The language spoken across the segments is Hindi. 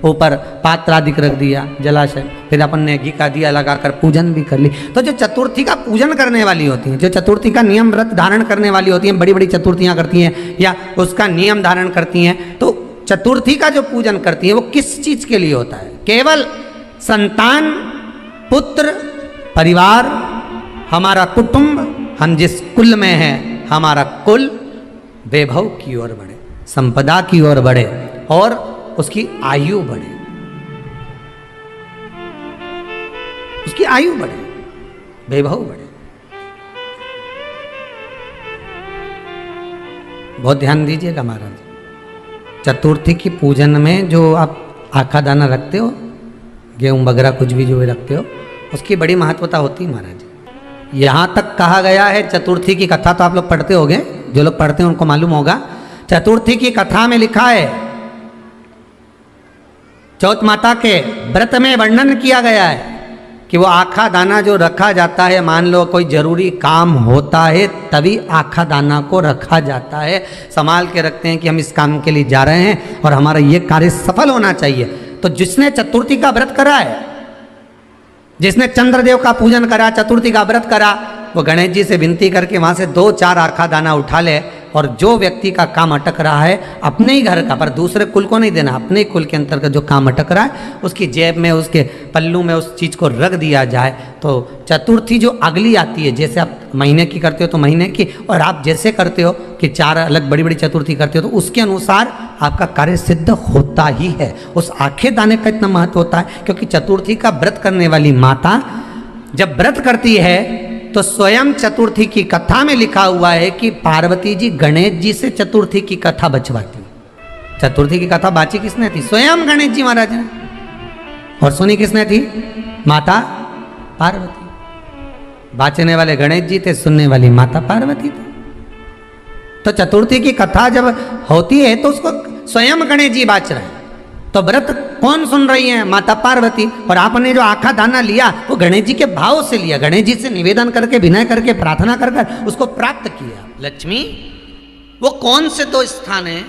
ऊपर पात्र आदि रख दिया जलाशय, फिर अपन ने घी का दिया लगाकर पूजन भी कर ली। तो जो चतुर्थी का पूजन करने वाली होती हैं, जो चतुर्थी का नियम व्रत धारण करने वाली होती हैं, बड़ी बड़ी चतुर्थियाँ करती हैं या उसका नियम धारण करती हैं, तो चतुर्थी का जो पूजन करती है वो किस चीज के लिए होता है? केवल संतान, पुत्र, परिवार, हमारा कुटुंब, हम जिस कुल में हैं हमारा कुल वैभव की ओर बढ़े, संपदा की ओर बढ़े और उसकी आयु बढ़े, उसकी आयु बढ़े, वैभव बढ़े। बहुत ध्यान दीजिएगा महाराज, चतुर्थी की पूजन में जो आप आखा दाना रखते हो, गेहूं वगैरह कुछ भी जो भी रखते हो, उसकी बड़ी महत्वता होती है महाराज। यहाँ तक कहा गया है, चतुर्थी की कथा तो आप लोग पढ़ते होंगे, जो लोग पढ़ते हैं उनको मालूम होगा। चतुर्थी की कथा में लिखा है, चौथ माता के व्रत में वर्णन किया गया है कि वो आखा दाना जो रखा जाता है, मान लो कोई जरूरी काम होता है तभी आखा दाना को रखा जाता है, संभाल के रखते हैं कि हम इस काम के लिए जा रहे हैं और हमारा ये कार्य सफल होना चाहिए। तो जिसने चतुर्थी का व्रत करा है, जिसने चंद्रदेव का पूजन करा, चतुर्थी का व्रत करा, वो गणेश जी से विनती करके वहाँ से 2-4 आखा दाना उठा ले, और जो व्यक्ति का काम अटक रहा है अपने ही घर का, पर दूसरे कुल को नहीं देना, अपने ही कुल के अंतर्गत जो काम अटक रहा है उसकी जेब में, उसके पल्लू में उस चीज़ को रख दिया जाए। तो चतुर्थी जो अगली आती है, जैसे आप महीने की करते हो तो महीने की, और आप जैसे करते हो कि 4 अलग बड़ी बड़ी चतुर्थी करते हो तो उसके अनुसार आपका कार्य सिद्ध होता ही है। उस आखे दाने का इतना महत्व होता है क्योंकि चतुर्थी का व्रत करने वाली माता जब व्रत करती है तो स्वयं चतुर्थी की कथा में लिखा हुआ है कि पार्वती जी गणेश जी से चतुर्थी की कथा बचवाती। चतुर्थी की कथा बाची किसने थी? स्वयं गणेश जी महाराज ने। और सुनी किसने थी? माता पार्वती। बाचने वाले गणेश जी थे, सुनने वाली माता पार्वती थी। तो चतुर्थी की कथा जब होती है तो उसको स्वयं गणेश जी बाच रहे हैं। तो व्रत कौन सुन रही है? माता पार्वती। और आपने जो आखा दाना लिया वो गणेश जी के भाव से लिया, गणेश जी से निवेदन करके, विनय करके, प्रार्थना कर कर उसको प्राप्त किया। लक्ष्मी, वो कौन से 2 स्थान है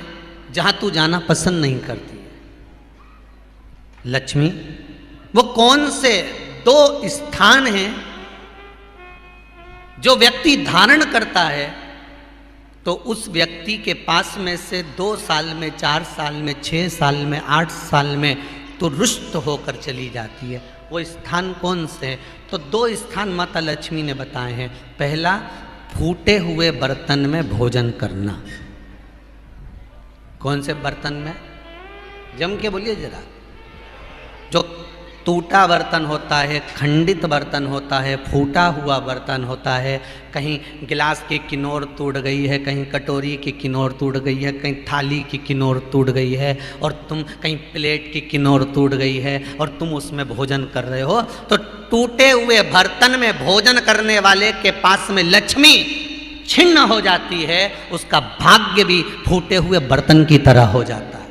जहां तू जाना पसंद नहीं करती है? लक्ष्मी, वो कौन से 2 स्थान हैं जो व्यक्ति धारण करता है तो उस व्यक्ति के पास में से 2 साल में, 4 साल में, 6 साल में, 8 साल में तो रुष्ट होकर चली जाती है? वो स्थान कौन से? तो 2 स्थान माता लक्ष्मी ने बताए हैं। पहला, फूटे हुए बर्तन में भोजन करना। कौन से बर्तन में? जम के बोलिए जरा। जो टूटा बर्तन होता है, खंडित बर्तन होता है, फूटा हुआ बर्तन होता है, कहीं गिलास की किनोर टूट गई है, कहीं कटोरी की किनोर टूट गई है, कहीं थाली की किनोर टूट गई है, और तुम कहीं प्लेट की किनोर टूट गई है और तुम उसमें भोजन कर रहे हो, तो टूटे हुए बर्तन में भोजन करने वाले के पास में लक्ष्मी छिन्न हो जाती है, उसका भाग्य भी फूटे हुए बर्तन की तरह हो जाता है।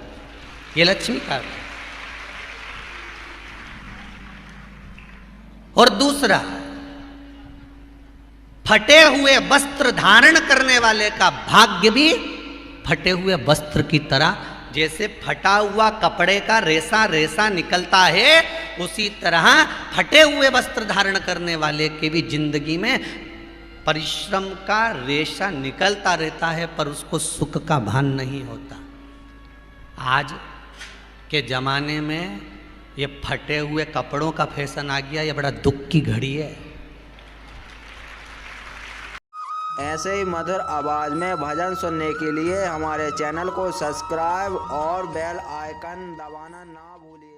ये लक्ष्मी का। और दूसरा, फटे हुए वस्त्र धारण करने वाले का भाग्य भी फटे हुए वस्त्र की तरह, जैसे फटा हुआ कपड़े का रेसा रेसा निकलता है, उसी तरह फटे हुए वस्त्र धारण करने वाले के भी जिंदगी में परिश्रम का रेशा निकलता रहता है, पर उसको सुख का भान नहीं होता। आज के जमाने में ये फटे हुए कपड़ों का फैशन आ गया, ये बड़ा दुख की घड़ी है। ऐसे ही मधुर आवाज में भजन सुनने के लिए हमारे चैनल को सब्सक्राइब और बेल आइकन दबाना ना भूलिए।